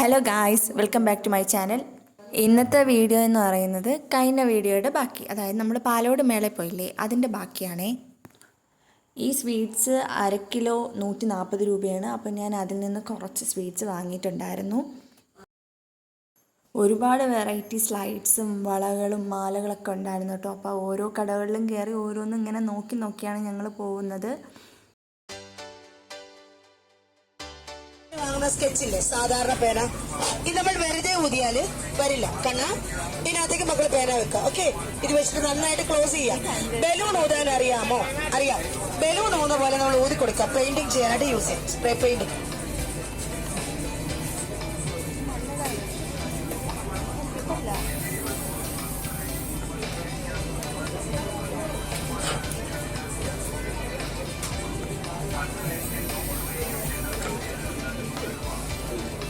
Hello guys, welcome back to my channel. ഇന്നത്തെ video എന്ന് പറയുന്നത് കഴിഞ്ഞ വീഡിയോയുടെ ബാക്കി, അതായത് നമ്മൾ പാലോട് മേളയിൽ പോയില്ലേ, അതിൻ്റെ ബാക്കിയാണേ. ഈ സ്വീറ്റ്സ് 1/2 കിലോ 140 രൂപയാണ്. അപ്പോൾ ഞാൻ അതിൽ നിന്ന് കുറച്ച് സ്വീറ്റ്സ് വാങ്ങിയിട്ടുണ്ടായിരുന്നു. ഒരുപാട് വെറൈറ്റി സ്ലൈഡ്സും വളകളും മാലകളൊക്കെ ഉണ്ടായിരുന്നു കേട്ടോ. അപ്പോൾ ഓരോ കടകളിലും കയറി ഓരോന്നും ഇങ്ങനെ നോക്കിയാണ് ഞങ്ങൾ പോകുന്നത്. സ്കെച്ചില്ലേ, സാധാരണ പേന, ഇത് നമ്മൾ വെറുതെ ഊതിയാല് വരില്ല. കണ്ണ ഇതിനകത്തേക്ക് മക്കൾ പേന വെക്കാം. ഓക്കെ, ഇത് വെച്ചിട്ട് നന്നായിട്ട് ക്ലോസ് ചെയ്യാം. ബലൂൺ ഊതാൻ അറിയാമോ? അറിയാം. ബലൂൺ ഊന്ന പോലെ നമ്മൾ ഊതി കൊടുക്കാം. പെയിന്റിങ് ചെയ്യാനായിട്ട് യൂസ് ചെയ്യാം, സ്പ്രേ പെയിന്റിങ്.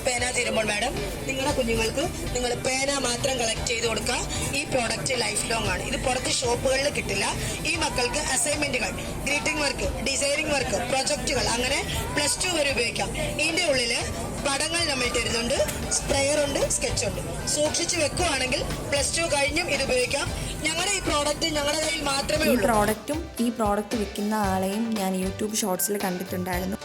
പേന തീരുമ്പോൾ മാഡം നിങ്ങളുടെ കുഞ്ഞുങ്ങൾക്ക് നിങ്ങൾ പേന മാത്രം കളക്ട് ചെയ്ത് കൊടുക്കുക. ഈ പ്രോഡക്റ്റ് ലൈഫ് ലോങ് ആണ്. ഇത് പുറത്ത് ഷോപ്പുകളിൽ കിട്ടില്ല. ഈ മക്കൾക്ക് അസൈൻമെന്റുകൾ, ഗ്രീറ്റിംഗ് വർക്ക്, ഡിസൈനിങ് വർക്ക്, പ്രൊജക്ടുകൾ അങ്ങനെ +2 വരെ ഉപയോഗിക്കാം. ഇതിന്റെ ഉള്ളില് പടങ്ങൾ നമ്മൾ തരുന്നുണ്ട്, സ്പ്രെയർ ഉണ്ട്, സ്കെച്ച് ഉണ്ട്. സൂക്ഷിച്ച് വെക്കുവാണെങ്കിൽ +2 കഴിഞ്ഞും ഇത് ഉപയോഗിക്കാം. ഞങ്ങളുടെ ഈ പ്രോഡക്റ്റ് ഞങ്ങളുടെ കയ്യിൽ മാത്രമേ ഉള്ളൂ. ഈ പ്രോഡക്റ്റ് വിൽക്കുന്ന ആളെയും ഞാൻ യൂട്യൂബ് ഷോർട്സിൽ കണ്ടിട്ടുണ്ടായിരുന്നു.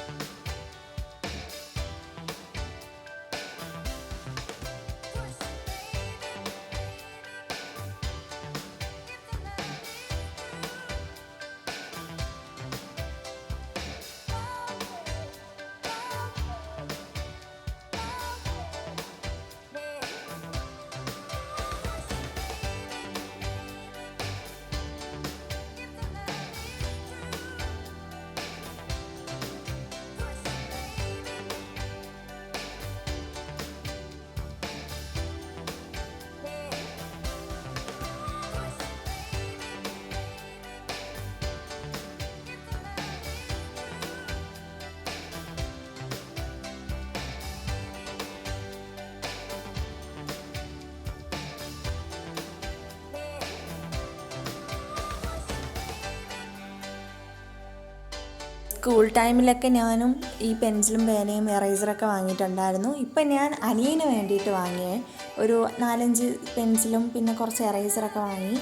സ്കൂൾ ടൈമിലൊക്കെ ഞാനും ഈ പെൻസിലും പേനയും എറേസറൊക്കെ വാങ്ങിയിട്ടുണ്ടായിരുന്നു. ഇപ്പം ഞാൻ അനിയന് വേണ്ടിയിട്ട് വാങ്ങിയ ഒരു 4-5 പെൻസിലും പിന്നെ കുറച്ച് എറേസറൊക്കെ വാങ്ങി.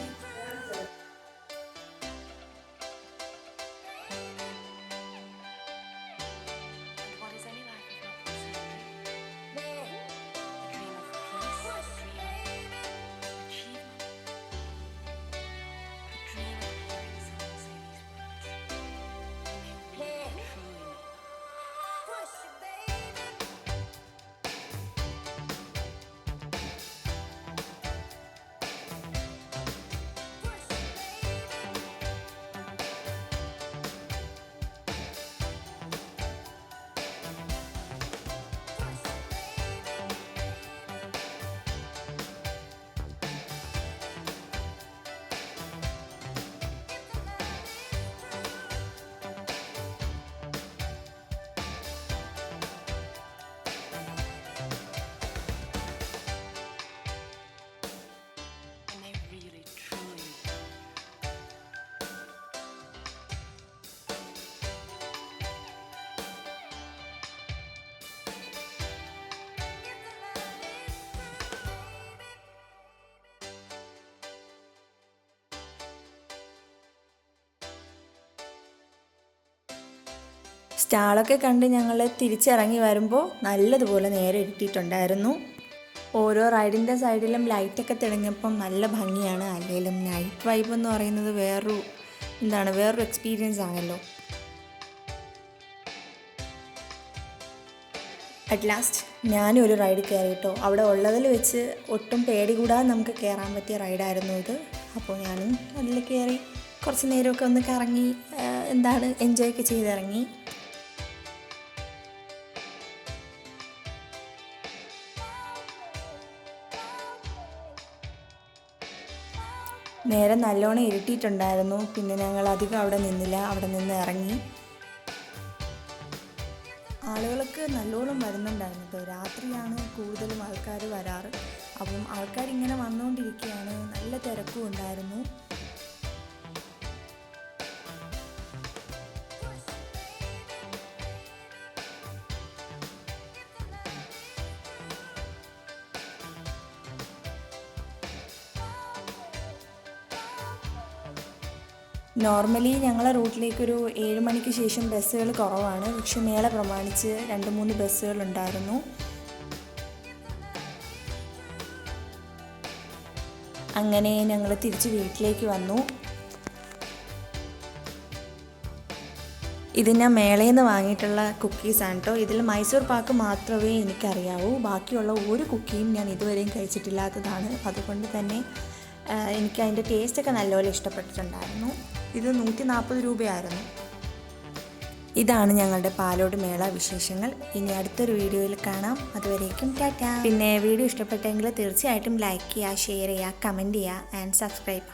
സ്റ്റാളൊക്കെ കണ്ട് ഞങ്ങൾ തിരിച്ചിറങ്ങി വരുമ്പോൾ നല്ലതുപോലെ നേരെ ഇരുട്ടിയിട്ടുണ്ടായിരുന്നു. ഓരോ റൈഡിൻ്റെ സൈഡിലും ലൈറ്റൊക്കെ തെളിഞ്ഞപ്പം നല്ല ഭംഗിയാണ്. അല്ലെങ്കിലും നൈറ്റ് വൈബ് എന്ന് പറയുന്നത് വേറൊരു എക്സ്പീരിയൻസ് ആണല്ലോ. അറ്റ് ലാസ്റ്റ് ഞാനും ഒരു റൈഡ് കയറിയിട്ടോ. അവിടെ ഉള്ളതിൽ വെച്ച് ഒട്ടും പേടി കൂടാതെ നമുക്ക് കയറാൻ പറ്റിയ റൈഡായിരുന്നു ഇത്. അപ്പോൾ ഞാനും അതിൽ കയറി കുറച്ച് നേരമൊക്കെ ഒന്ന് കറങ്ങി എൻജോയ് ഒക്കെ ചെയ്തിറങ്ങി. നേരെ നല്ലോണം ഇരുട്ടിയിട്ടുണ്ടായിരുന്നു. പിന്നെ ഞങ്ങൾ അധികം അവിടെ നിന്നില്ല, അവിടെ നിന്ന് ഇറങ്ങി. ആളുകളൊക്കെ നല്ലോണം വരുന്നുണ്ടായിരുന്നു കേട്ടോ. രാത്രിയാണ് കൂടുതലും ആൾക്കാർ വരാറ്. അപ്പം ആൾക്കാരിങ്ങനെ വന്നുകൊണ്ടിരിക്കുകയാണ്. നല്ല തിരക്കും ഉണ്ടായിരുന്നു. നോർമലി ഞങ്ങളെ റൂട്ടിലേക്കൊരു 7 മണിക്ക് ശേഷം ബസ്സുകൾ കുറവാണ്. പക്ഷെ മേള പ്രമാണിച്ച് 2-3 ബസ്സുകളുണ്ടായിരുന്നു. അങ്ങനെ ഞങ്ങൾ തിരിച്ച് വീട്ടിലേക്ക് വന്നു. ഇത് ഞാൻ മേളയിൽ നിന്ന് വാങ്ങിയിട്ടുള്ള കുക്കീസാണ് കേട്ടോ. ഇതിൽ മൈസൂർ പാക്ക് മാത്രമേ എനിക്കറിയാവൂ. ബാക്കിയുള്ള ഒരു കുക്കിയും ഞാൻ ഇതുവരെയും കഴിച്ചിട്ടില്ലാത്തതാണ്. അതുകൊണ്ട് തന്നെ എനിക്ക് അതിൻ്റെ ടേസ്റ്റൊക്കെ നല്ലപോലെ ഇഷ്ടപ്പെട്ടിട്ടുണ്ടായിരുന്നു. ഇത് 140 രൂപയായിരുന്നു. ഇതാണ് ഞങ്ങളുടെ പാലോട് മേള വിശേഷങ്ങൾ. ഇനി അടുത്തൊരു വീഡിയോയിൽ കാണാം. അതുവരേക്കും ടാറ്റാ. പിന്നെ വീഡിയോ ഇഷ്ടപ്പെട്ടെങ്കിൽ തീർച്ചയായിട്ടും ലൈക്ക് ചെയ്യുക, ഷെയർ ചെയ്യുക, കമൻറ്റ് ചെയ്യുക ആൻഡ് സബ്സ്ക്രൈബ്.